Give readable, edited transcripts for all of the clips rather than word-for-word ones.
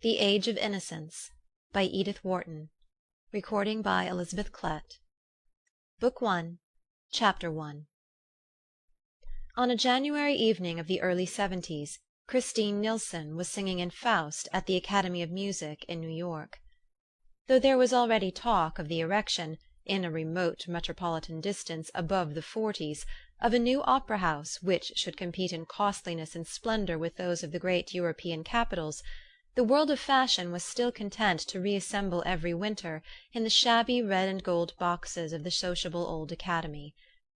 The Age of Innocence by Edith Wharton. Recording by Elizabeth Klett. Book 1, Chapter 1. On a January evening of the early 70s, Christine Nilsson was singing in Faust at the Academy of Music in New York. Though there was already talk of the erection, in a remote metropolitan distance above the forties, of a new opera house which should compete in costliness and splendor with those of the great European capitals, the world of fashion was still content to reassemble every winter in the shabby red and gold boxes of the sociable old Academy.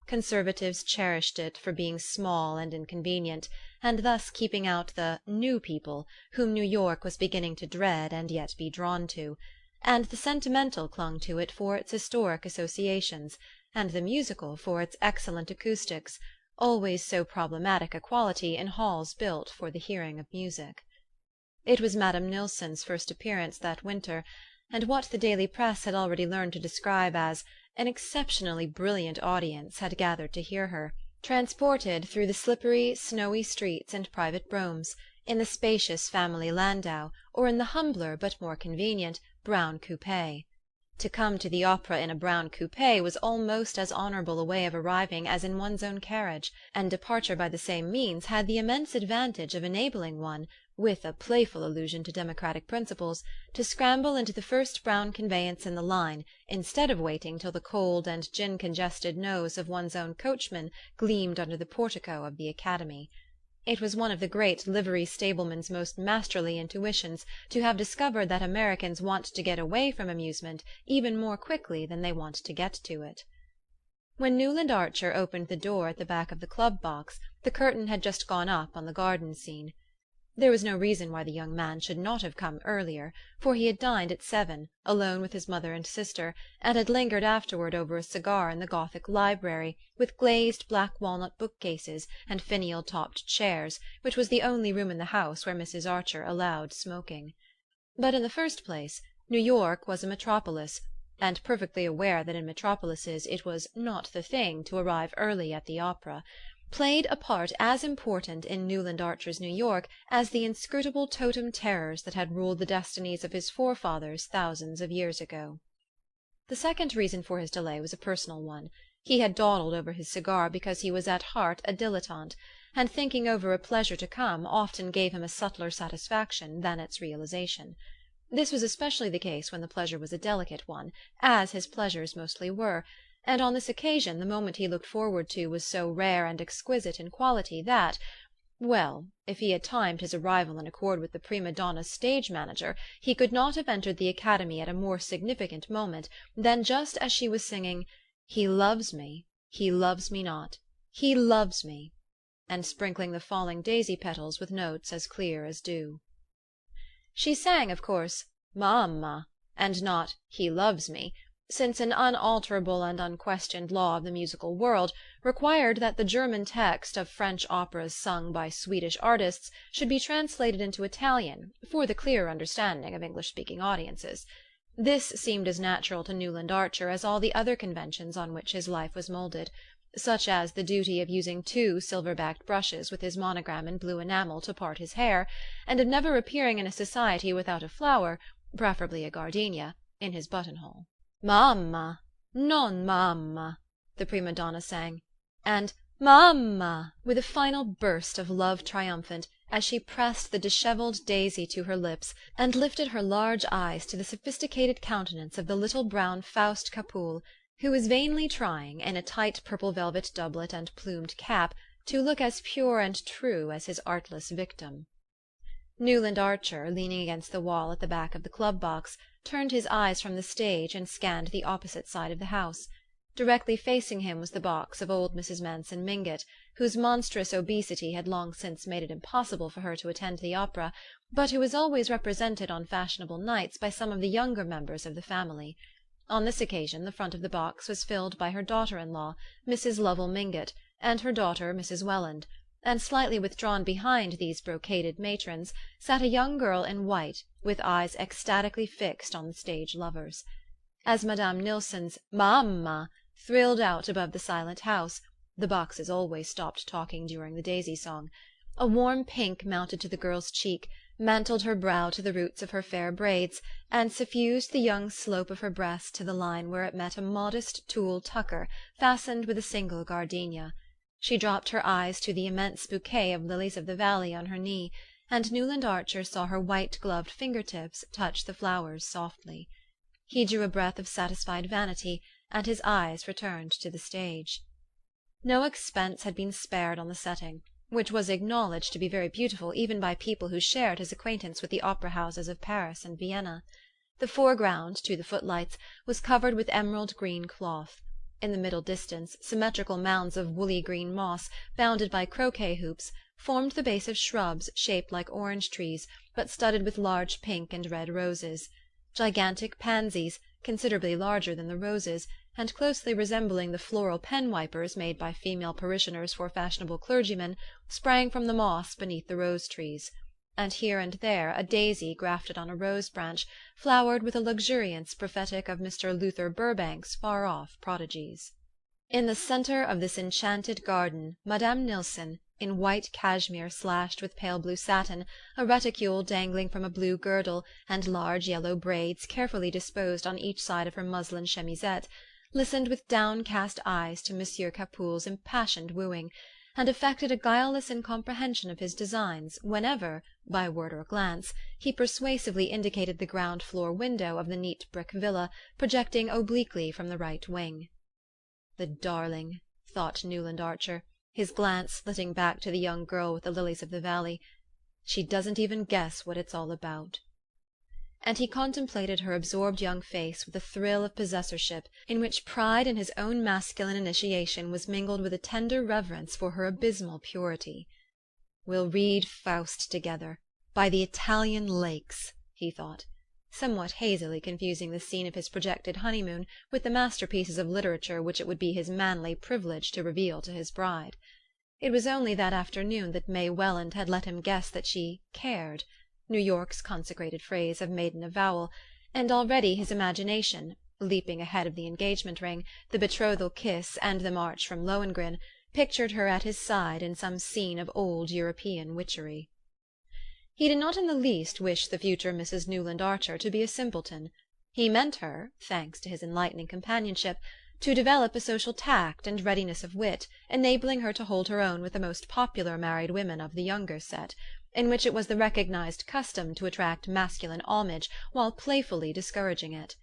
Conservatives cherished it for being small and inconvenient, and thus keeping out the "new people" whom New York was beginning to dread and yet be drawn to; and the sentimental clung to it for its historic associations, and the musical for its excellent acoustics, always so problematic a quality in halls built for the hearing of music. It was Madame Nilsson's first appearance that winter, and what the daily press had already learned to describe as an exceptionally brilliant audience had gathered to hear her, transported through the slippery, snowy streets and private broughams, in the spacious family landau, or in the humbler but more convenient brown coupe. To come to the opera in a brown coupe was almost as honourable a way of arriving as in one's own carriage, and departure by the same means had the immense advantage of enabling one, with a playful allusion to democratic principles, to scramble into the first brown conveyance in the line, instead of waiting till the cold and gin-congested nose of one's own coachman gleamed under the portico of the Academy. It was one of the great livery stableman's most masterly intuitions to have discovered that Americans want to get away from amusement even more quickly than they want to get to it. When Newland Archer opened the door at the back of the club box, the curtain had just gone up on the garden scene. There was no reason why the young man should not have come earlier, for he had dined at 7, alone with his mother and sister, and had lingered afterward over a cigar in the Gothic library, with glazed black walnut bookcases and finial-topped chairs, which was the only room in the house where Mrs. Archer allowed smoking. But in the first place, New York was a metropolis, and perfectly aware that in metropolises it was not the thing to arrive early at the opera, played a part as important in Newland Archer's New York as the inscrutable totem terrors that had ruled the destinies of his forefathers thousands of years ago. The second reason for his delay was a personal one. He had dawdled over his cigar because he was at heart a dilettante, and thinking over a pleasure to come often gave him a subtler satisfaction than its realization. This was especially the case when the pleasure was a delicate one, as his pleasures mostly were, and on this occasion the moment he looked forward to was so rare and exquisite in quality that, well, if he had timed his arrival in accord with the prima donna's stage manager, he could not have entered the Academy at a more significant moment than just as she was singing "He loves me not, he loves me," and sprinkling the falling daisy petals with notes as clear as dew. She sang, of course, "Mamma," and not "He loves me," since an unalterable and unquestioned law of the musical world required that the German text of French operas sung by Swedish artists should be translated into Italian for the clearer understanding of English-speaking audiences. This seemed as natural to Newland Archer as all the other conventions on which his life was moulded, such as the duty of using 2 silver-backed brushes with his monogram in blue enamel to part his hair, and of never appearing in a society without a flower, preferably a gardenia, in his buttonhole. "Mamma, non mamma," the prima donna sang, and "Mamma," with a final burst of love triumphant, as she pressed the dishevelled daisy to her lips and lifted her large eyes to the sophisticated countenance of the little brown Faust Capoul, who was vainly trying, in a tight purple velvet doublet and plumed cap, to look as pure and true as his artless victim. Newland Archer, leaning against the wall at the back of the club box, turned his eyes from the stage and scanned the opposite side of the house. Directly facing him was the box of old Mrs. Manson Mingott, whose monstrous obesity had long since made it impossible for her to attend the opera, but who was always represented on fashionable nights by some of the younger members of the family. On this occasion the front of the box was filled by her daughter-in-law, Mrs. Lovell Mingott, and her daughter, Mrs. Welland, and slightly withdrawn behind these brocaded matrons sat a young girl in white, with eyes ecstatically fixed on the stage lovers. As Madame Nilsson's "Mamma" thrilled out above the silent house, the boxes always stopped talking during the daisy song, a warm pink mounted to the girl's cheek, mantled her brow to the roots of her fair braids, and suffused the young slope of her breast to the line where it met a modest tulle tucker fastened with a single gardenia. She dropped her eyes to the immense bouquet of lilies of the valley on her knee, and Newland Archer saw her white-gloved finger-tips touch the flowers softly. He drew a breath of satisfied vanity, and his eyes returned to the stage. No expense had been spared on the setting, which was acknowledged to be very beautiful even by people who shared his acquaintance with the opera-houses of Paris and Vienna. The foreground, to the footlights, was covered with emerald green cloth. In the middle distance, symmetrical mounds of woolly green moss, bounded by croquet hoops, formed the base of shrubs shaped like orange trees, but studded with large pink and red roses. Gigantic pansies, considerably larger than the roses, and closely resembling the floral pen-wipers made by female parishioners for fashionable clergymen, sprang from the moss beneath the rose-trees; and here and there a daisy grafted on a rose-branch flowered with a luxuriance prophetic of Mr. Luther Burbank's far-off prodigies. In the centre of this enchanted garden Madame Nilsson, in white cashmere slashed with pale blue satin, a reticule dangling from a blue girdle, and large yellow braids carefully disposed on each side of her muslin chemisette, listened with downcast eyes to Monsieur Capoul's impassioned wooing, and affected a guileless incomprehension of his designs whenever, by word or glance, he persuasively indicated the ground-floor window of the neat brick villa projecting obliquely from the right wing. "The darling," thought Newland Archer, his glance flitting back to the young girl with the lilies of the valley. "She doesn't even guess what it's all about." And he contemplated her absorbed young face with a thrill of possessorship in which pride in his own masculine initiation was mingled with a tender reverence for her abysmal purity. "We'll read Faust together, by the Italian lakes," he thought, somewhat hazily confusing the scene of his projected honeymoon with the masterpieces of literature which it would be his manly privilege to reveal to his bride. It was only that afternoon that May Welland had let him guess that she "cared," New York's consecrated phrase of maiden avowal, and already his imagination, leaping ahead of the engagement ring, the betrothal kiss, and the march from Lohengrin, pictured her at his side in some scene of old European witchery. He did not in the least wish the future Mrs. Newland Archer to be a simpleton. He meant her, thanks to his enlightening companionship, to develop a social tact and readiness of wit, enabling her to hold her own with the most popular married women of the younger set, in which it was the recognized custom to attract masculine homage while playfully discouraging it.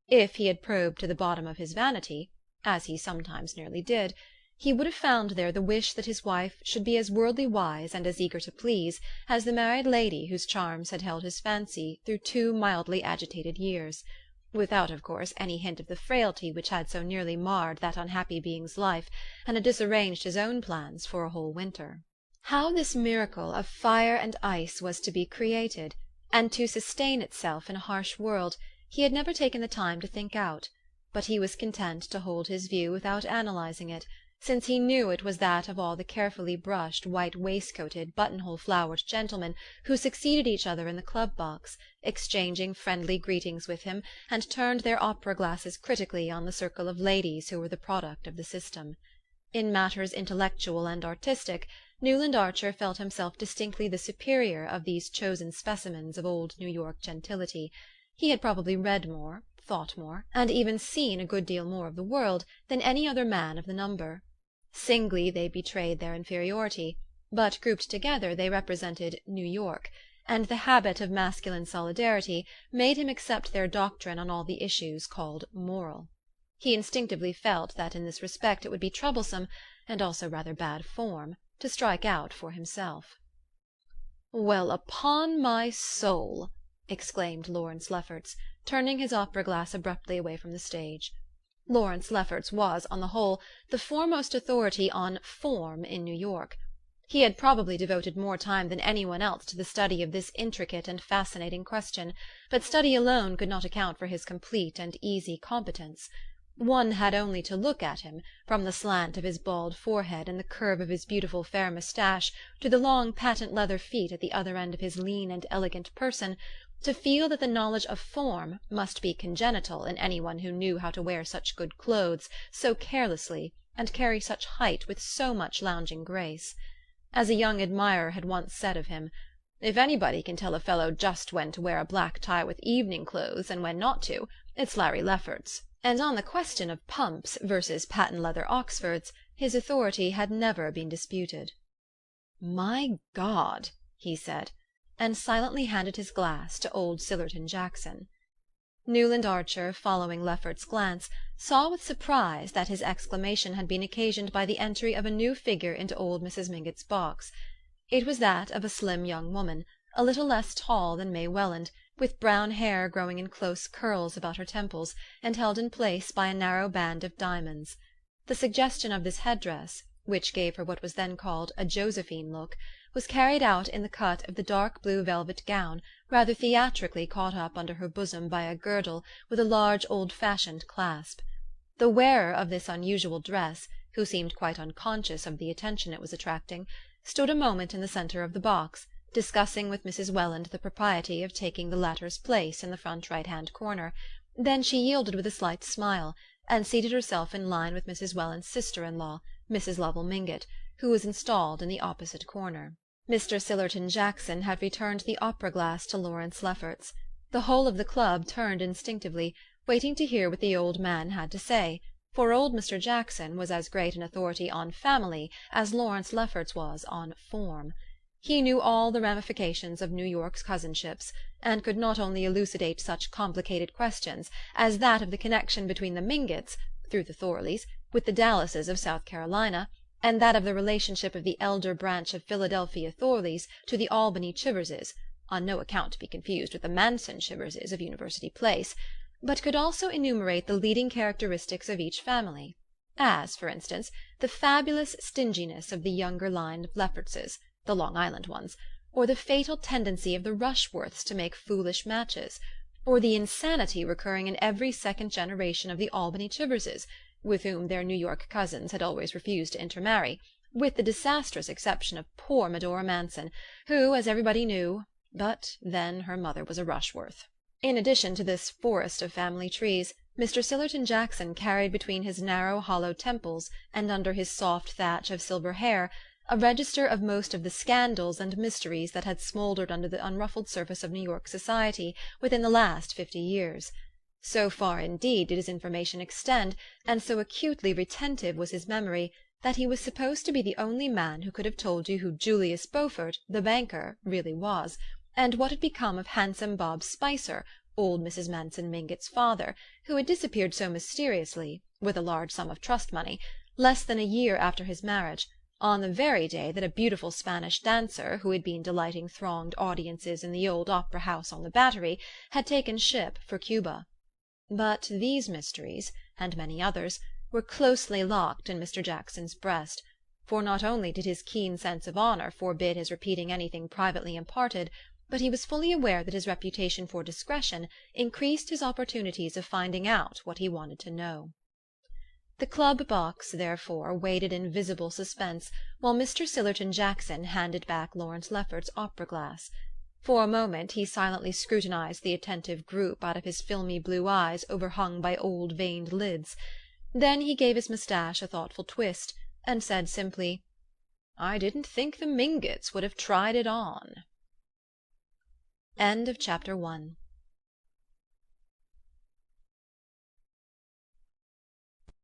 If he had probed to the bottom of his vanity, as he sometimes nearly did, he would have found there the wish that his wife should be as worldly wise and as eager to please as the married lady whose charms had held his fancy through 2 mildly agitated years, without, of course, any hint of the frailty which had so nearly marred that unhappy being's life and had disarranged his own plans for a whole winter. How this miracle of fire and ice was to be created, and to sustain itself in a harsh world, he had never taken the time to think out, but he was content to hold his view without analyzing it, since he knew it was that of all the carefully brushed, white-waistcoated, buttonhole-flowered gentlemen who succeeded each other in the club-box, exchanging friendly greetings with him, and turned their opera-glasses critically on the circle of ladies who were the product of the system. In matters intellectual and artistic, Newland Archer felt himself distinctly the superior of these chosen specimens of old New York gentility. He had probably read more, thought more, and even seen a good deal more of the world than any other man of the number. Singly they betrayed their inferiority, but grouped together they represented New York, and the habit of masculine solidarity made him accept their doctrine on all the issues called moral. He instinctively felt that in this respect it would be troublesome, and also rather bad form, to strike out for himself. "Well, upon my soul!" exclaimed Lawrence Lefferts, turning his opera-glass abruptly away from the stage. Lawrence Lefferts was, on the whole, the foremost authority on "form" in New York. He had probably devoted more time than any one else to the study of this intricate and fascinating question, but study alone could not account for his complete and easy competence. One had only to look at him, from the slant of his bald forehead and the curve of his beautiful fair moustache to the long patent leather feet at the other end of his lean and elegant person, to feel that the knowledge of form must be congenital in any one who knew how to wear such good clothes so carelessly and carry such height with so much lounging grace. As a young admirer had once said of him, If anybody can tell a fellow just when to wear a black tie with evening clothes and when not to, it's Larry Lefferts. And on the question of pumps versus patent leather Oxfords, his authority had never been disputed. "My God!" he said, and silently handed his glass to old Sillerton Jackson. Newland Archer, following Lefferts's glance, saw with surprise that his exclamation had been occasioned by the entry of a new figure into old Mrs. Mingott's box. It was that of a slim young woman, a little less tall than May Welland, with brown hair growing in close curls about her temples, and held in place by a narrow band of diamonds. The suggestion of this headdress, which gave her what was then called a Josephine look, was carried out in the cut of the dark blue velvet gown, rather theatrically caught up under her bosom by a girdle with a large old-fashioned clasp. The wearer of this unusual dress, who seemed quite unconscious of the attention it was attracting, stood a moment in the centre of the box, discussing with Mrs. Welland the propriety of taking the latter's place in the front right-hand corner. Then she yielded with a slight smile, and seated herself in line with Mrs. Welland's sister-in-law, Mrs. Lovell Mingott, who was installed in the opposite corner. Mr. Sillerton Jackson had returned the opera-glass to Lawrence Lefferts. The whole of the club turned instinctively, waiting to hear what the old man had to say, for old Mr. Jackson was as great an authority on family as Lawrence Lefferts was on form. He knew all the ramifications of New York's cousinships, and could not only elucidate such complicated questions as that of the connection between the Mingotts, through the Thorleys, with the Dallases of South Carolina, and that of the relationship of the elder branch of Philadelphia Thorleys to the Albany Chiverses, on no account to be confused with the Manson Chiverses of University Place, but could also enumerate the leading characteristics of each family, as, for instance, the fabulous stinginess of the younger line of Leffertses, the Long Island ones, or the fatal tendency of the Rushworths to make foolish matches, or the insanity recurring in every second generation of the Albany Chiverses, with whom their New York cousins had always refused to intermarry, with the disastrous exception of poor Medora Manson, who, as everybody knew, but then her mother was a Rushworth. In addition to this forest of family trees, Mr. Sillerton Jackson carried between his narrow hollow temples and under his soft thatch of silver hair a register of most of the scandals and mysteries that had smouldered under the unruffled surface of New York society within the last 50 years. So far, indeed, did his information extend, and so acutely retentive was his memory, that he was supposed to be the only man who could have told you who Julius Beaufort, the banker, really was, and what had become of handsome Bob Spicer, old Mrs. Manson Mingott's father, who had disappeared so mysteriously, with a large sum of trust money, less than a year after his marriage, on the very day that a beautiful Spanish dancer, who had been delighting thronged audiences in the old opera house on the Battery, had taken ship for Cuba. But these mysteries, and many others, were closely locked in Mr. Jackson's breast, for not only did his keen sense of honour forbid his repeating anything privately imparted, but he was fully aware that his reputation for discretion increased his opportunities of finding out what he wanted to know. The club box, therefore, waited in visible suspense while Mr. Sillerton Jackson handed back Lawrence Lefferts's opera-glass. For a moment he silently scrutinized the attentive group out of his filmy blue eyes overhung by old veined lids. Then he gave his moustache a thoughtful twist, and said simply, "I didn't think the Mingotts would have tried it on." End of Chapter 1.